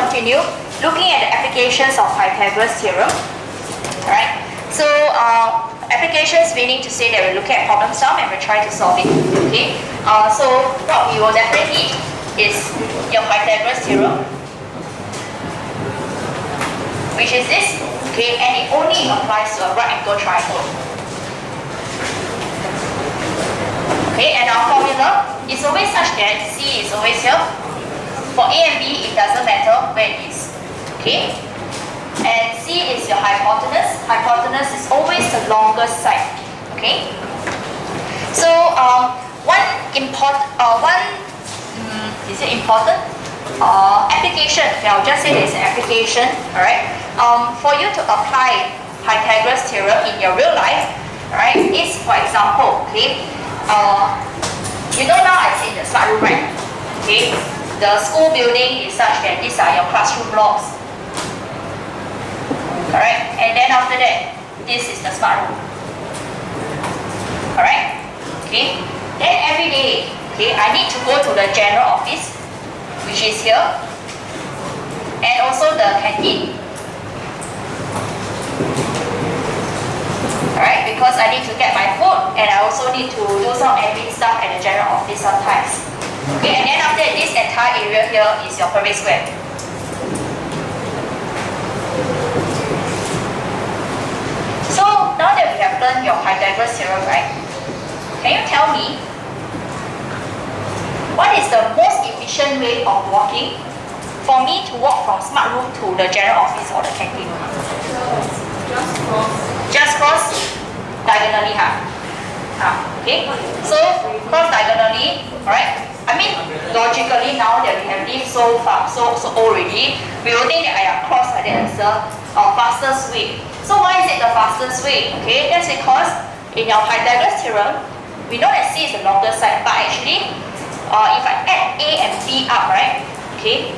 continue looking at the applications of Pythagoras theorem. Alright, so applications meaning to say that we're looking at problem sum and we're trying to solve it. Okay, so what we will definitely need is your Pythagoras theorem, which is this. Okay, and it only applies to a right angle triangle. Okay, and our formula is always such that C is always here. For A and B, it doesn't matter where it is. Okay, and C is your hypotenuse. Hypotenuse is always the longest side. Okay, so application. Okay, I'll just say there's an application. All right. For you to apply Pythagoras theorem in your real life, all right, is for example, okay, you know now I say in the smart room, right? Okay, the school building is such that these are your classroom blocks. Alright, and then after that, this is the smart room. Alright, okay. Then every day, okay, I need to go to the general office, which is here, and also the canteen. Alright, because I need to get my food, and I also need to do some admin stuff at the general office sometimes. Okay, and then after that, this entire area here is your perfect square. So now that we have learned your Pythagoras theorem, right? Can you tell me what is the most efficient way of walking for me to walk from smart room to the general office or the canteen? Just cross diagonally, okay? So cross diagonally, alright? I mean, logically now that we have lived so far, so old already, we will think that I have crossed like that as the fastest way. So why is it the fastest way? Okay, that's because in your Pythagoras theorem, we know that C is the longer side, but actually, if I add A and B up, right? Okay,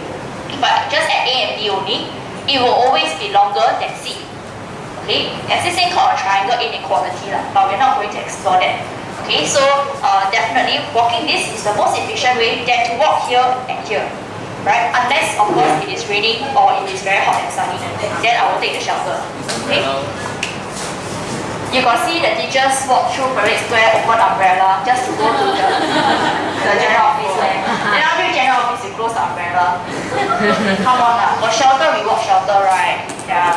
if I just add A and B only, it will always be longer than C. Okay, there's this thing called a triangle inequality, but we're not going to explore that. Okay, so definitely walking this is the most efficient way than to walk here and here, right? Unless of course it is raining or it is very hot and sunny, then I will take the shelter. Okay. You got see the teachers walk through Parade Square, open umbrella just to go to the general office there. Then after the general office, you close the umbrella. Come on now, for shelter we walk shelter, right? Yeah.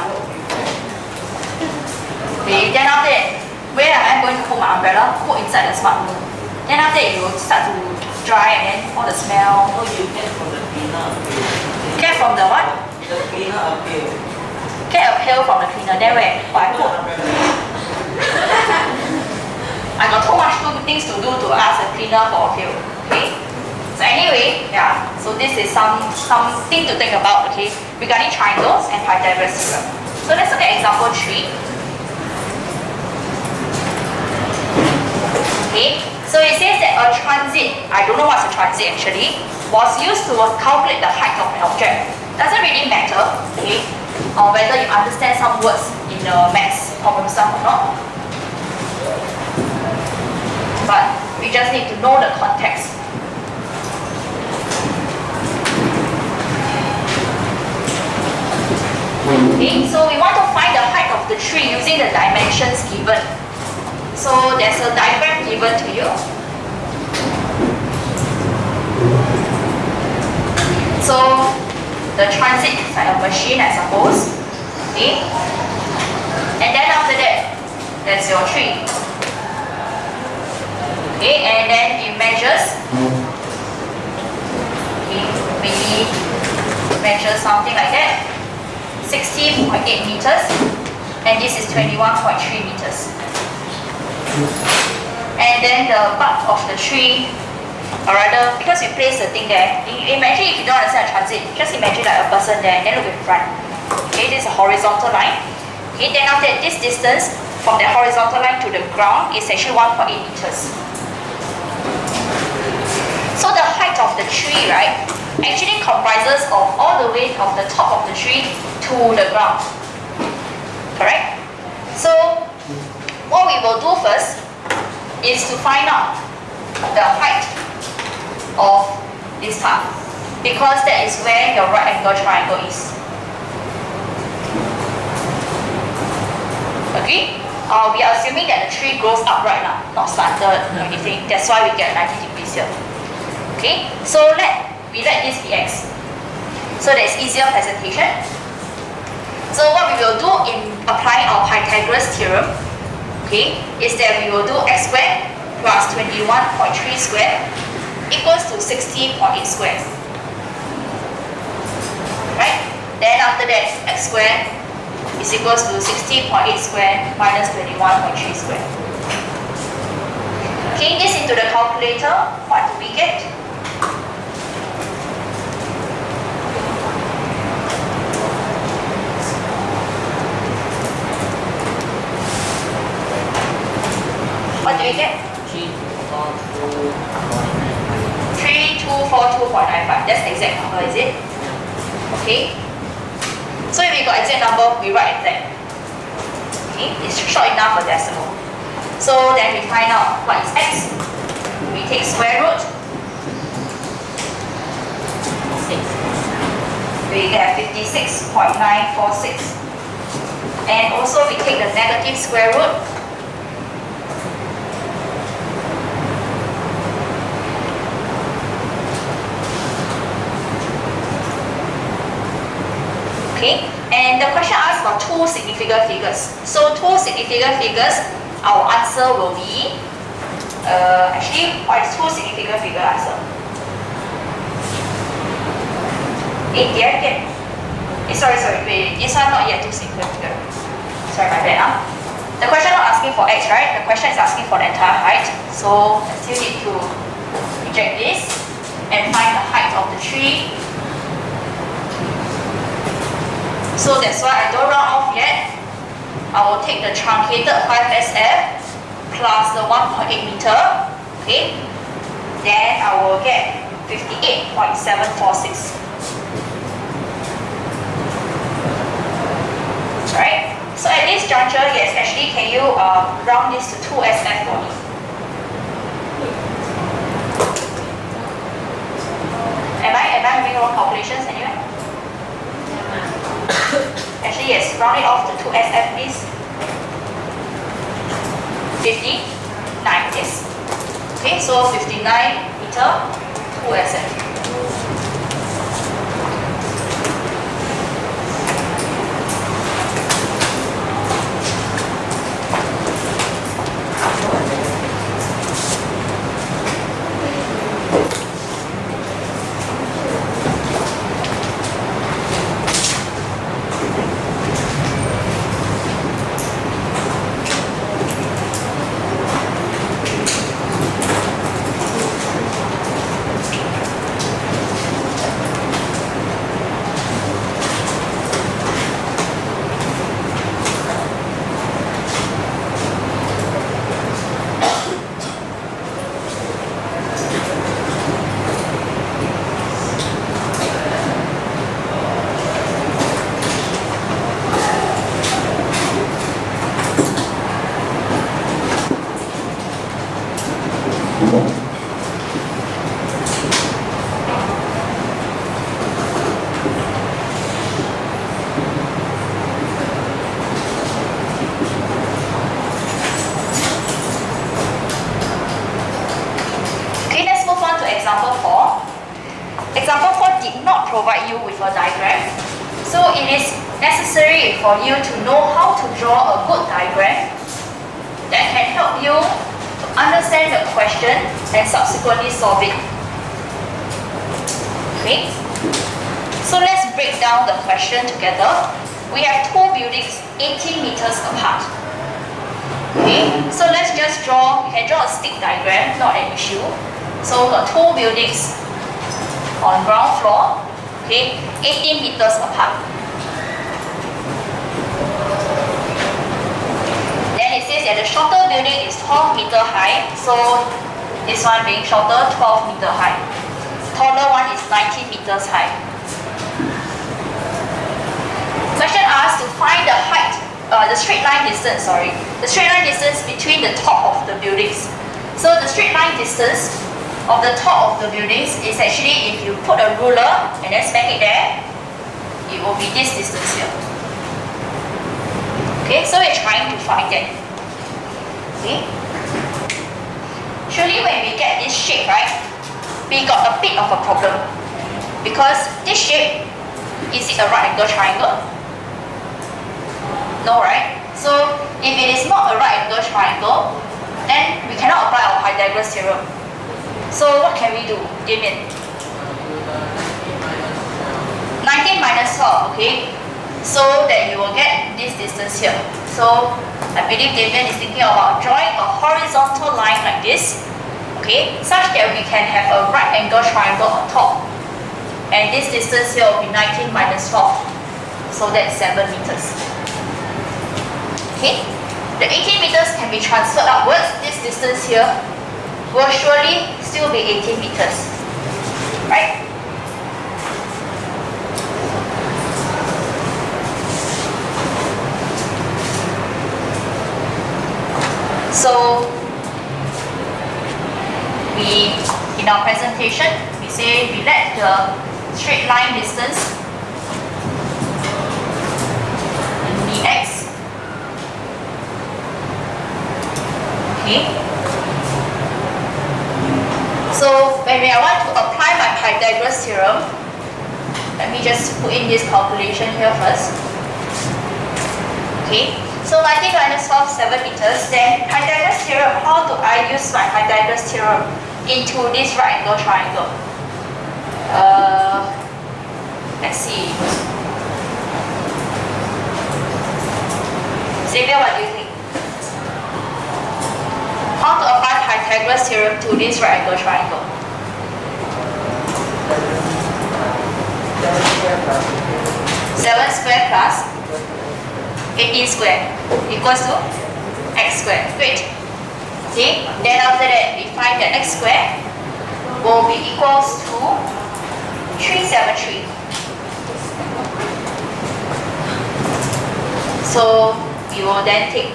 Okay, then after that, where am I going to put my umbrella? Put inside the smart room. Then after that, it will start to dry and then all the smell. So you get from the cleaner. Get from the what? The cleaner appeal. Get a pail from the cleaner. Then where? Oh, I put. I got too much things to do to ask the cleaner for a pail. Okay. So anyway, yeah. So this is something to think about. Okay, regarding triangles and Pythagoras theorem. So let's look at example 3. Okay, so it says that a transit, I don't know what's a transit actually, was used to calculate the height of an object. Doesn't really matter, okay, or whether you understand some words in the maths problem sum or not. But we just need to know the context. Okay, so we want to find the height of the tree using the dimensions given. So there's a diagram given to you. So the transit is like a machine, I suppose. Okay. And then after that, there's your tree. Okay, and then it measures. Okay, maybe measure something like that. 60.8 meters. And this is 21.3 meters. And then the butt of the tree, or rather, because we place the thing there, imagine if you don't understand a transit, just imagine like a person there, and then look in front. Okay, this is a horizontal line. Okay, then after that, this distance from the horizontal line to the ground is actually 1.8 meters. So the height of the tree, right, actually comprises of all the way of the top of the tree to the ground. Correct? So what we will do first is to find out the height of this part. because that is where your right angle triangle is. Agree? We are assuming that the tree grows upright now, not slanted or anything. That's why we get 90 degrees here. Okay, so let this be x. So that's easier presentation. So what we will do in applying our Pythagoras theorem, okay, is that we will do x squared plus 21.3 squared equals to 60.8 squared. Right? Then after that, x squared is equals to 60.8 squared minus 21.3 squared. Keying this into the calculator, what do we get? What do we get? 3242.95. That's the exact number, is it? Okay. So if we got exact number, we write exact. Okay, it's short enough for decimal. So then we find out what is x. We take square root. We get 56.946. And also we take the negative square root. Okay, and the question asks for two significant figures. So two significant figures, our answer will be, actually, what is two significant figure answer? Sorry, wait, this one not yet two significant figure. Sorry, my bad. The question not asking for x, right? The question is asking for the entire height. So I still need to reject this and find the height of the tree. So that's why I don't round off yet. I will take the truncated 5SF plus the 1.8 meter. Okay. Then I will get 58.746. Right? So at this juncture, yes, actually, can you round this to 2SF for me? Am I having wrong calculations anyway? Actually, yes, round it off to 2SF, please. 59, yes. Okay, so 59 meter, 2SF. Provide you with a diagram. So it is necessary for you to know how to draw a good diagram that can help you to understand the question and subsequently solve it. Okay? So let's break down the question together. We have two buildings 80 meters apart. Okay? So let's just draw, you can draw a stick diagram, not an issue. So we've got two buildings on ground floor. Okay, 18 meters apart. Then it says that the shorter building is 12 meter high. So this one being shorter, 12 meter high. Taller one is 19 meters high. Question asks to find the height, the straight line distance, the straight line distance between the top of the buildings. So the straight line distance of the top of the buildings is actually if you put a ruler and then smack it there, it will be this distance here. Okay, so we're trying to find that. Okay. Surely when we get this shape, right, we got a bit of a problem. Because this shape, is it a right angle triangle? No, right? So if it is not a right angle triangle, then we cannot apply our Pythagoras theorem. So what can we do, Damien? 19 minus 12, okay? So that you will get this distance here. So I believe Damien is thinking about drawing a horizontal line like this, okay, such that we can have a right angle triangle on top. And this distance here will be 19 minus 12. So that's 7 meters. Okay? The 18 meters can be transferred upwards. This distance here will surely still be 18 meters. Right? So in our presentation, we say we let the straight line distance dx. Okay. So when I want to apply my Pythagoras theorem, let me just put in this calculation here first. Okay. So 19 minus 12, 7 meters. Then Pythagoras theorem, how do I use my Pythagoras theorem into this right angle triangle? Let's see. Xavier, what do you think? How to apply Pythagoras theorem to this right angle triangle? 7 squared plus 18 squared equals to x squared. Great. Okay. Then after that, we find that x squared will be equals to 373. So we will then take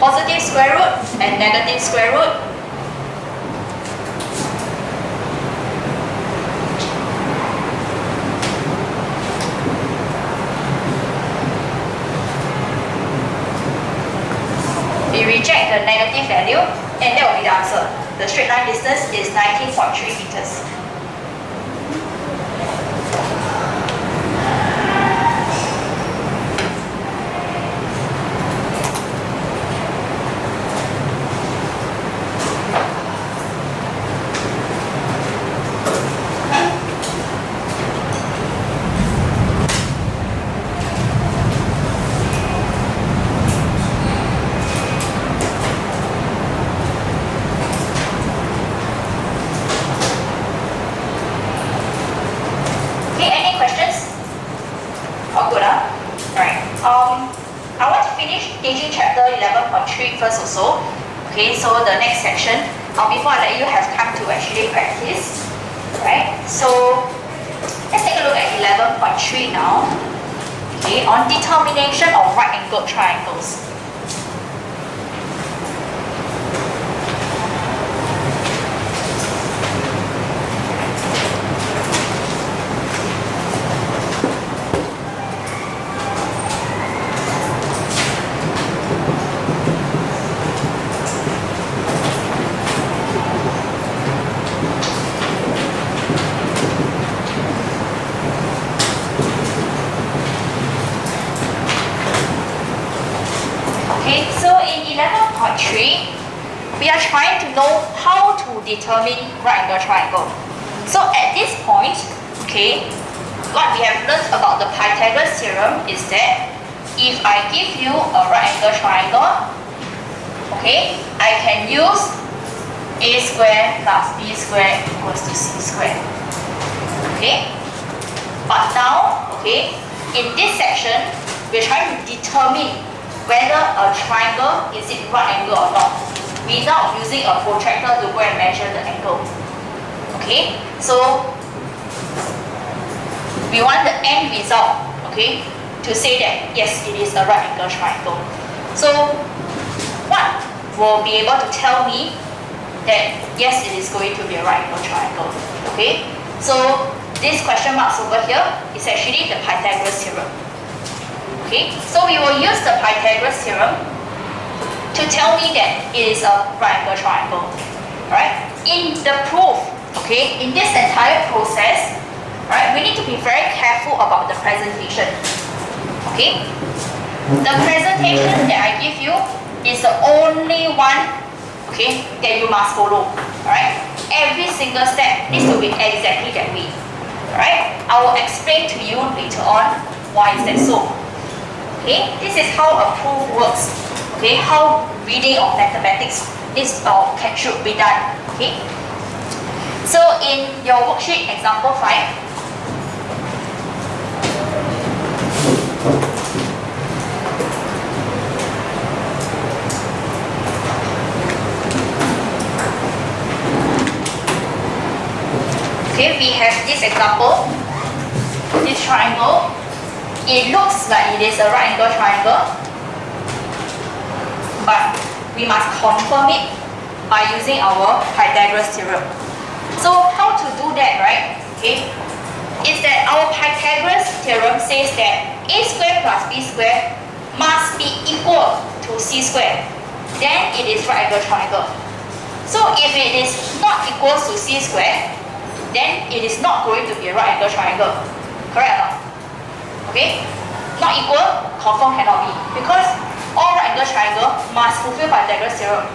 positive square root and negative square root. We reject the negative value, and that will be the answer. The straight line distance is 19.3 meters. First also. Okay, so the next section, before I let you have time to actually practice, right? So let's take a look at 11.3 now. Okay, on determination of right angled triangles. We are trying to know how to determine right angle triangle. So at this point, okay, what we have learned about the Pythagoras theorem is that if I give you a right angle triangle, okay, I can use a squared plus b squared equals to c squared. Okay? But now, okay, in this section, we're trying to determine whether a triangle is it right angle or not, without using a protractor to go and measure the angle. Okay, so we want the end result, okay, to say that yes, it is a right angle triangle. So what will be able to tell me that yes, it is going to be a right angle triangle. Okay, so this question marks over here is actually the Pythagoras theorem. Okay, so we will use the Pythagoras theorem to tell me that it is a right angle triangle. Alright, in the proof, okay, in this entire process, alright, we need to be very careful about the presentation. Okay, the presentation that I give you is the only one, okay, that you must follow. Alright, every single step needs to be exactly that way. Alright, I will explain to you later on why is that so. Okay, this is how a proof works. Okay, how reading of mathematics is should be done. Okay, so in your worksheet example 5, okay, we have this example, this triangle. It looks like it is a right angle triangle, but we must confirm it by using our Pythagoras theorem. So how to do that, right? Okay, is that our Pythagoras theorem says that a squared plus b squared must be equal to c squared. Then it is right angle triangle. So if it is not equal to c squared, then it is not going to be a right angle triangle. Correct or not? Okay? Not equal, confirm cannot be. Because all right angle triangle must fulfill Pythagoras theorem.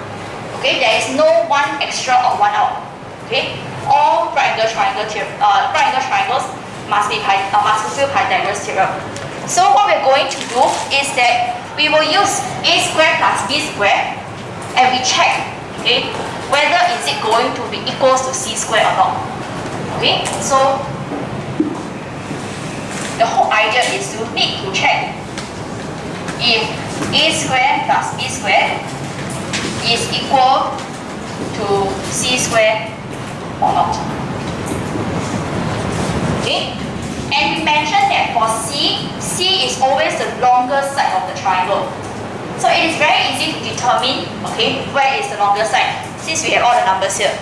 Okay? There is no one extra or one out. Okay? All right angle triangles must fulfill Pythagoras theorem. So what we're going to do is that we will use a squared plus b squared and we check, okay, whether is it going to be equals to c squared or not. Okay, so the whole idea is you need to check if a squared plus b squared is equal to c squared or not. Okay, and we mentioned that for c is always the longer side of the triangle. So it is very easy to determine, okay, where is the longer side since we have all the numbers here.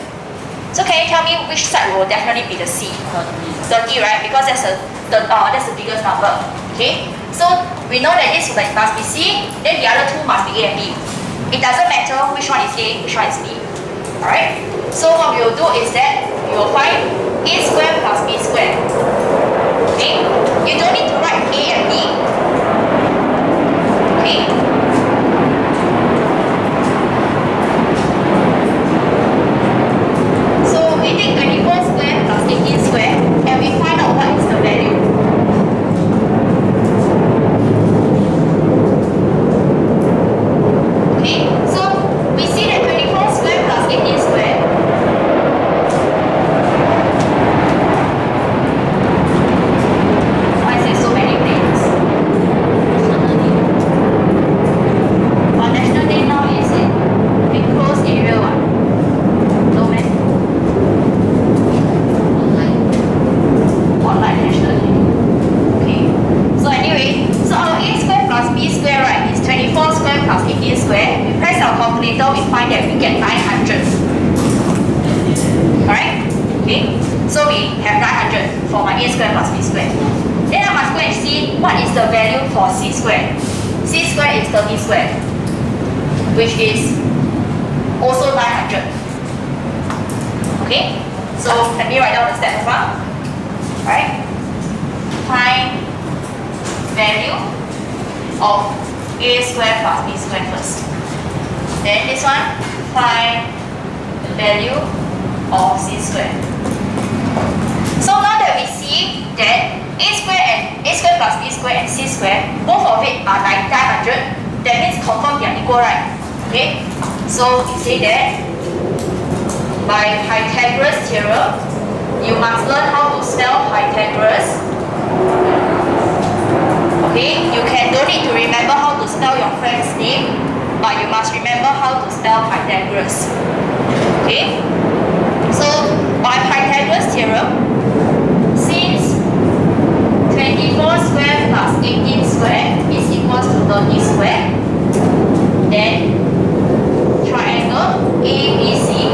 So can you tell me which side will definitely be the C? 30, right? Because that's the biggest number. Okay? So we know that this must be C, then the other two must be A and B. It doesn't matter which one is A, which one is B. Alright? So what we will do is that we will find A squared plus B squared. Okay? You don't need to write A and B. Okay? We take 24 squared plus 18 squared and we find out what is the value. Okay, so we see that 24 squared plus 18 squared. Why is there so many planes? Our national day now is in enclosed area one. No man. Online national day. Okay. So anyway, so our a squared plus b squared, right, is 24 squared plus 18 squared. We press our calculator, we find that we get 900. Alright? Okay. So we have 900 for my a squared plus b squared. Then I must go and see what is the value for c squared. C squared is 30 squared, which is also 900. Okay, so let me write down the steps as well. Alright, find value of a squared plus b squared first. Then this one, find the value of c squared. So now that we see that a squared plus b squared and c squared, both of it are 900, that means confirm they are equal, right? Okay, so we say that by Pythagoras theorem, you must learn how to spell Pythagoras. Okay, you don't need to remember how to spell your friend's name, but you must remember how to spell Pythagoras. Okay, so by Pythagoras theorem, since 24 squared plus 18 squared is equals to 30 squared, then triangle ABC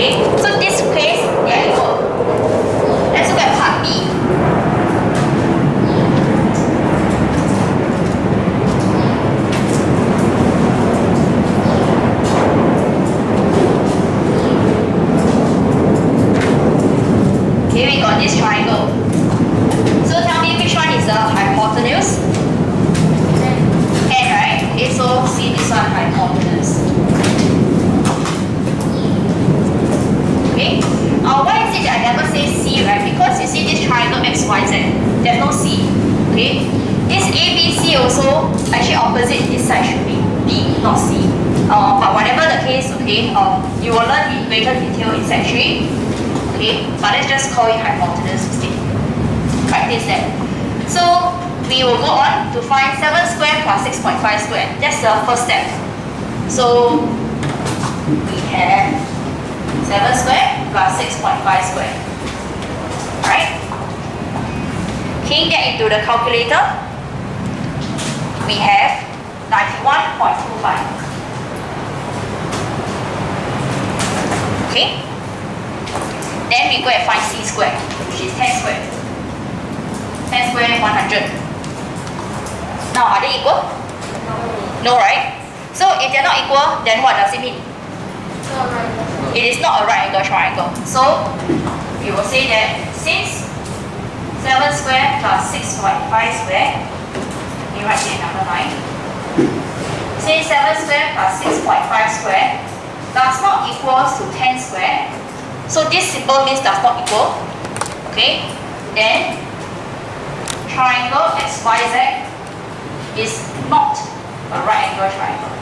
Okay, so this case, they are equal. Let's look at part B. Okay, we got this triangle. So tell me which one is the hypotenuse? N, right? Okay, so see this one, hypotenuse. Okay. Why is it that I never say C, right? Because you see this triangle XYZ, there's no C. Okay. This ABC also actually opposite this side should be D, not C. But whatever the case, okay, you will learn in greater detail in Sec 3. Okay, but let's just call it hypotenuse instead. Practice that. So we will go on to find 7 squared plus 6.5 squared. That's the first step. So we have 7 squared plus 6.5 squared. Alright? Keying that into the calculator, we have 91.25. Okay? Then we go and find C squared, which is 10 squared. 10 squared, 100. Now, are they equal? No, right? So, if they're not equal, then what does it mean? It is not a right angle triangle. So, we will say that since 7 squared plus 6.5 squared, we write here number 9. Since 7 squared plus 6.5 squared does not equal to 10 squared, so this symbol means does not equal. Okay, then triangle XYZ is not a right angle triangle.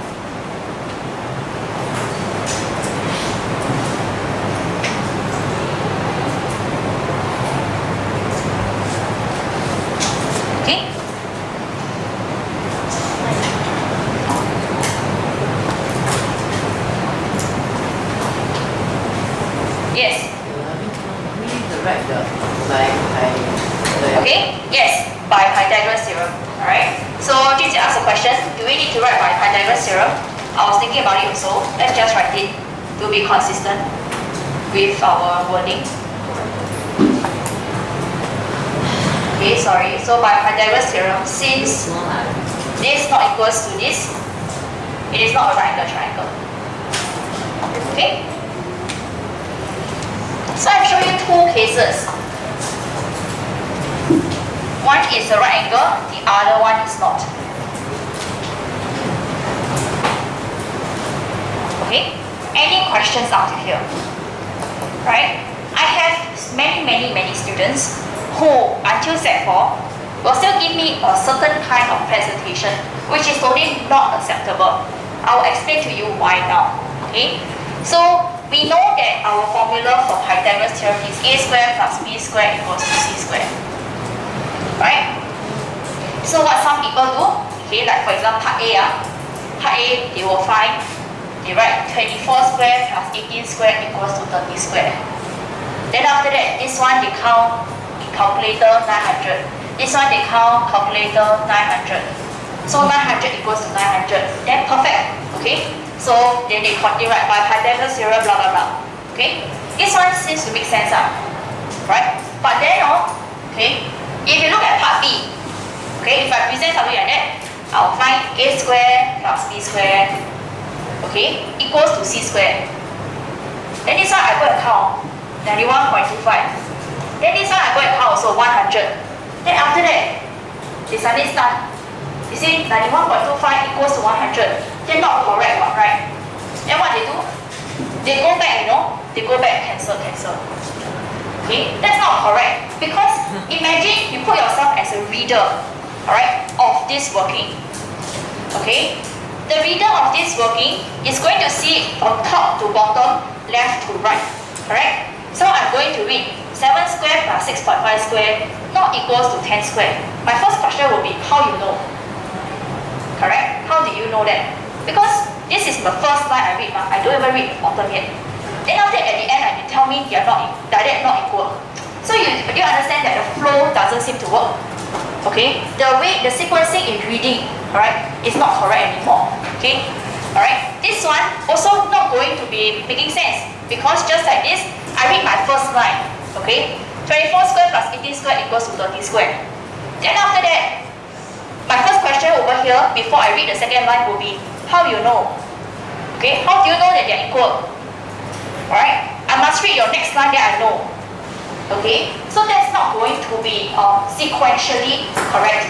Okay. Yes. Okay? Yes, by Pythagoras theorem. Alright? So, Jun asked a question, do we need to write by Pythagoras theorem? I was thinking about it also. Let's just write it to be consistent with our wording. Okay, sorry. So, by Pythagoras theorem, since this not equals to this, it is not a right angle triangle. Okay? So I've shown you two cases. One is a right angle, the other one is not. Okay? Any questions out of here? Right? I have many students who, until Sec 4, will still give me a certain kind of presentation, which is totally not acceptable. I will explain to you why now. Okay? So, we know that our formula for Pythagoras theorem is a squared plus b squared equals to c squared. Right? So what some people do, okay, like for example part A, they will find, they write 24 squared plus 18 squared equals to 30 squared. Then after that, this one they count in calculator 900. This one they count calculator 900. So 900 equals to 900. Then perfect, okay? So then they continue right by Pythagoras theorem, blah blah blah. Okay, this one seems to make sense, right? But then, okay, if you look at part B, okay, if I present something like that, I'll find a squared plus b squared, okay, equals to c squared. Then this one I go and count 91.25. Then this one I go and count also 100. Then after that, they suddenly start. You see, 91.25 equals to 100. They're not correct, right? Then what they do? They go back, they go back, cancel. Okay, that's not correct. Because imagine you put yourself as a reader, alright, of this working. Okay? The reader of this working is going to see it from top to bottom, left to right. Correct? So I'm going to read 7 squared plus 6.5 squared not equals to 10 squared. My first question will be, how you know? Correct? How do you know that? Because this is the first line I read, I don't even read the bottom yet. Then after at the end, you tell me they are not equal. So you understand that the flow doesn't seem to work. Okay? The sequencing in reading, alright, is not correct anymore. Okay? Alright? This one also not going to be making sense. Because just like this, I read my first line, okay? 24 squared plus 18 squared equals to 30 squared. Then after that, my first question over here, before I read the second line, will be, how you know? Okay, how do you know that they're equal? Alright, I must read your next line that I know. Okay, so that's not going to be sequentially correct.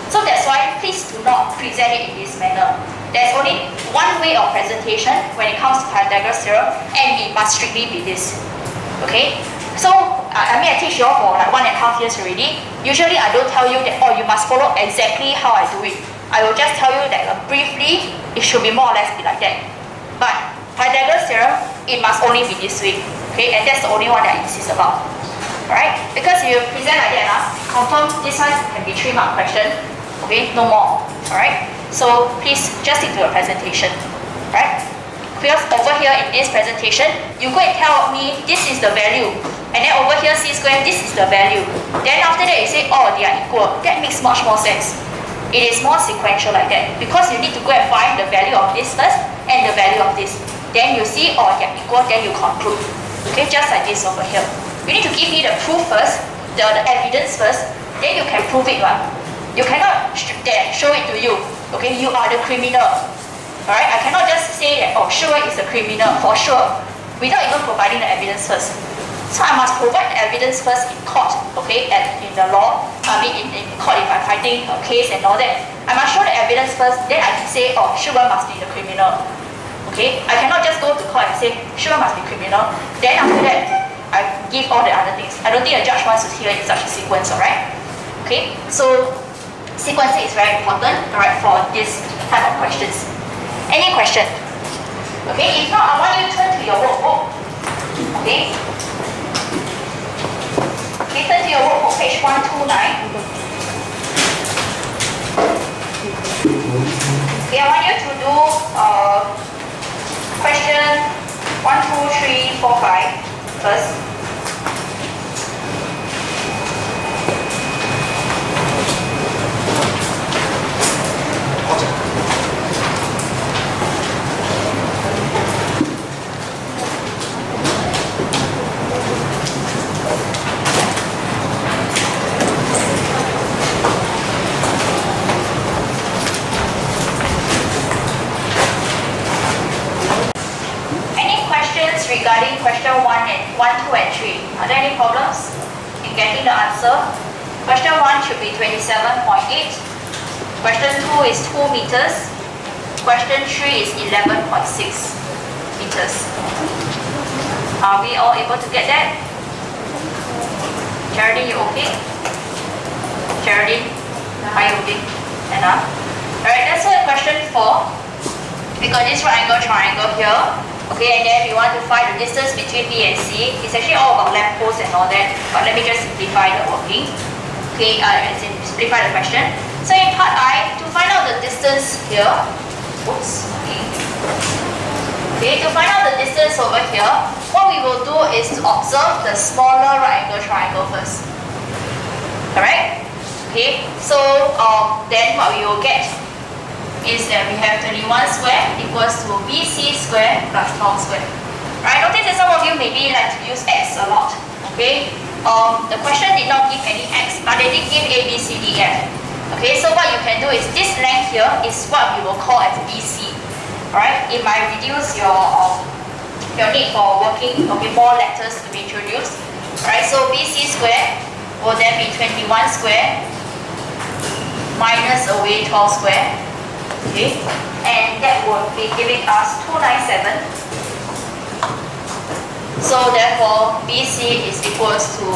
So that's why please do not present it in this manner. There's only one way of presentation when it comes to Pythagoras theorem, and it must strictly be this. Okay, so I teach you all for like 1.5 years already. Usually I don't tell you that, oh, you must follow exactly how I do it. I will just tell you that briefly, it should be more or less be like that. But Pythagoras theorem, it must only be this way. Okay, and that's the only one that I insist about. Alright, because if you present like that, confirm this one can be 3-mark question. Okay, no more. Alright, so please just stick to your presentation. Right? Because over here in this presentation, you go and tell me this is the value. And then over here c squared, this is the value. Then after that you say, oh, they are equal. That makes much more sense. It is more sequential like that. Because you need to go and find the value of this first and the value of this. Then you see, oh, they are equal, then you conclude. Okay, just like this over here. You need to give me the proof first, the evidence first, then you can prove it, right? You cannot show it to you. Okay, you are the criminal. Alright, I cannot just say that, oh, sure is a criminal, for sure, without even providing the evidence first. So I must provide the evidence first in court, okay, and in the law, in court if I'm fighting a case and all that. I must show the evidence first, then I can say, oh, sure must be the criminal. Okay, I cannot just go to court and say, sure must be criminal. Then after that, I give all the other things. I don't think a judge wants to hear in such a sequence, alright? Okay, so sequencing is very important, alright, for this type of questions. Any question? Okay, if not, I want you to turn to your workbook. Okay? Okay, turn to your workbook, page 129. Okay, I want you to do question 1, 2, 3, 4, 5 first. Regarding question 1, 2 and 3. Are there any problems in getting the answer? Question 1 should be 27.8. Question 2 is 2 meters. Question 3 is 11.6 meters. Are we all able to get that? Geraldine, you okay? Geraldine, are you okay? Anna? Alright, let's look at question 4. We got this right angle triangle here. Okay, and then we want to find the distance between B and C. It's actually all about lampposts and all that, but let me just simplify the working. Okay, simplify the question. So in part I, to find out the distance here, okay, to find out the distance over here, what we will do is to observe the smaller right angle triangle first. Alright? Okay, so then what we will get is that we have 21 squared equals to BC squared plus 12 squared. Right, notice that some of you maybe like to use x a lot. Okay, the question did not give any x, but they did give A, B, C, D, F. Okay, so what you can do is this length here is what we will call as BC. Alright, it might reduce your need for working, okay, more letters to be introduced. Alright, so BC squared will then be 21 squared minus away 12 squared. Okay, and that would be giving us 297. So therefore, BC is equals to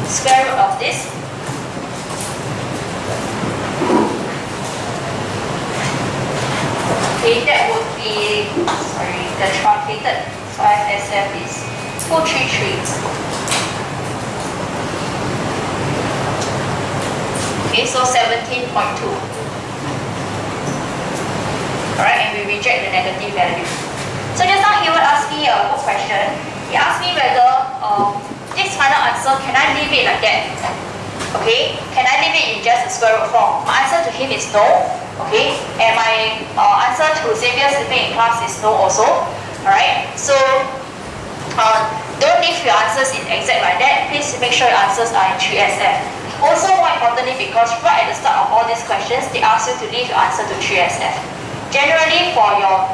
square root of this. Okay, that would be, sorry, the truncated 5SF is 233. Okay, so 17.2. Alright, and we reject the negative value. So just now he would ask me a good question. He asked me whether this final answer, can I leave it like that? Okay, can I leave it in just a square root form? My answer to him is no. Okay, and my answer to Xavier's sleeping in class is no also. Alright, so don't leave your answers in exact like that. Please make sure your answers are in 3SF. Also, more importantly, because right at the start of all these questions, they ask you to leave your answer to 3SF. Generally, for your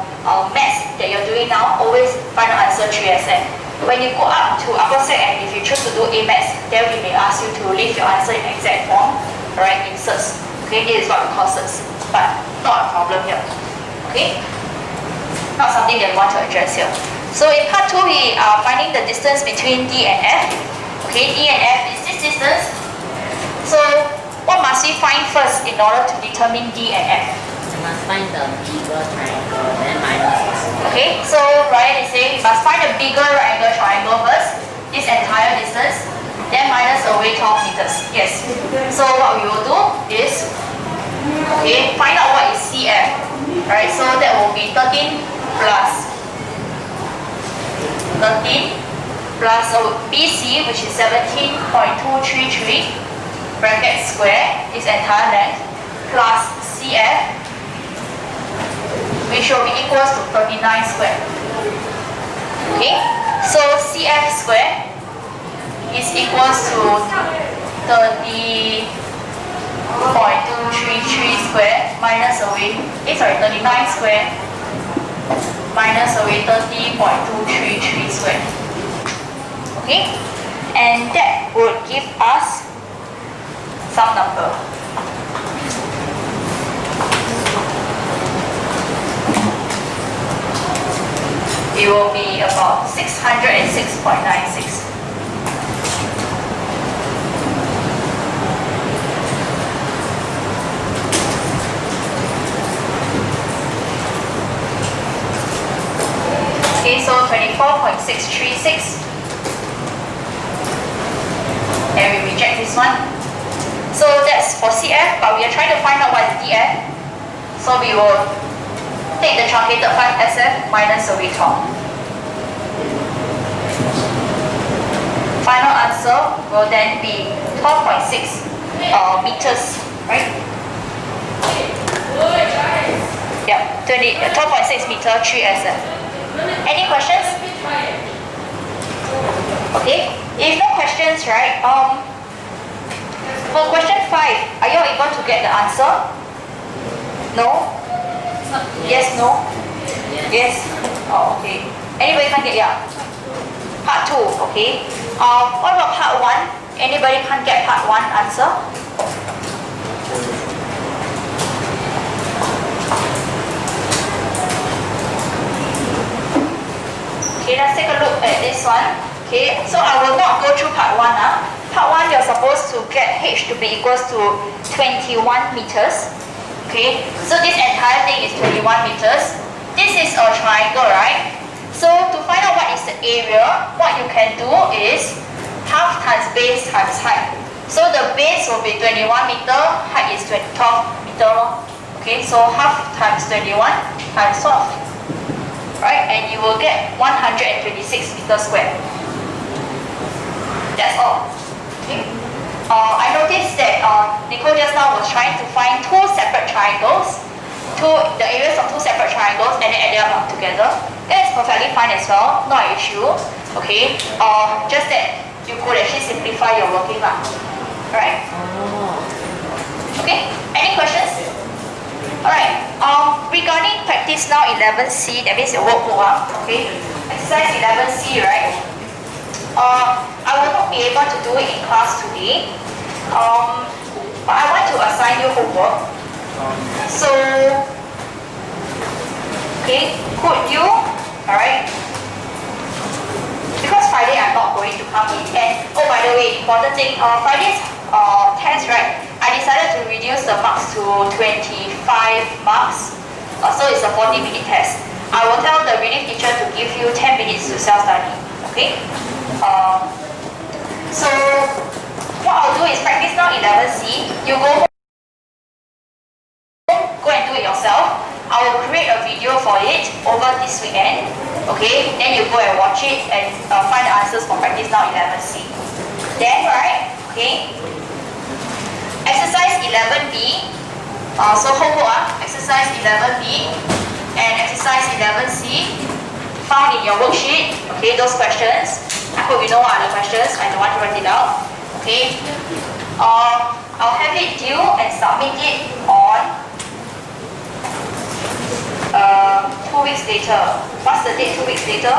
maths that you're doing now, always final answer 3SF. When you go up to upper sec and if you choose to do A maths, then we may ask you to leave your answer in exact form, right, in certs. Okay, this is what we call certs, but not a problem here. Okay, not something that we want to address here. So in part 2, we are finding the distance between D and F. Okay, D and F is this distance. So what must we find first in order to determine D and F? You must find the bigger triangle, then minus the smaller. Okay, so Ryan is saying we must find the bigger right angle triangle first, this entire distance, then minus away 12 meters. Yes. So what we will do is, okay, find out what is CF. Right, so that will be 13 plus BC, which is 17.233 bracket square, this entire length, plus CF, which will be equals to 39 square. Okay, so CF square is equals to 30.233 square minus away, 39 square minus away 30.233 square. Okay, and that would give us some number. It will be about 606.96. Okay, so 24.636. And we reject this one. So that's for CF, but we are trying to find out what is DF. So we will take the truncated 5SF minus away 12. Final answer will then be 12.6 meters, right? Yeah, 12.6 meter, 3SF. Any questions? Okay, if no questions, right? For question 5, are you able to get the answer? No? Yes, no? Yes. Oh, okay. Anybody can't get, yeah. Part 2, okay. What about part 1? Anybody can't get part 1 answer? Okay, let's take a look at this one. Okay, so I will not go through part 1. Part 1, you're supposed to get H to be equals to 21 meters. Okay, so this entire thing is 21 meters. This is a triangle, right? So to find out what is the area, what you can do is half times base times height. So the base will be 21 meter, height is 12 meter. Okay, so half times 21 times 12. Right, and you will get 126 meter square. That's all. Okay. I noticed that Nicole just now was trying to find two separate triangles, the areas of two separate triangles, and then add them up together. That is perfectly fine as well, not an issue. Okay. Just that you could actually simplify your working lah. Right? Okay. Any questions? Alright. Regarding practice now 11C, that means your workbook. Okay. Exercise 11C, right? I will not be able to do it in class today, but I want to assign you homework. So, okay, could you, alright, because Friday I'm not going to come in, and oh by the way, important thing, Friday's test, right, I decided to reduce the marks to 25 marks, so it's a 40-minute test. I will tell the reading teacher to give you 10 minutes to self-study, okay? So what I'll do is practice now 11C. You go and do it yourself. I will create a video for it over this weekend. Okay, then you go and watch it and find the answers for practice now 11C. Then right, okay, exercise 11B. So homework, exercise 11B and exercise 11C. found in your worksheet. Okay, those questions. I hope you know what are the questions. I don't want to write it out. Okay. I'll have it due and submit it on 2 weeks later. What's the date 2 weeks later?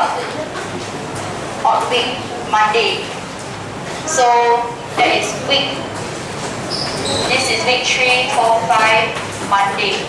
Odd week, Monday. So that is week. This is week 3, 4, 5, Monday.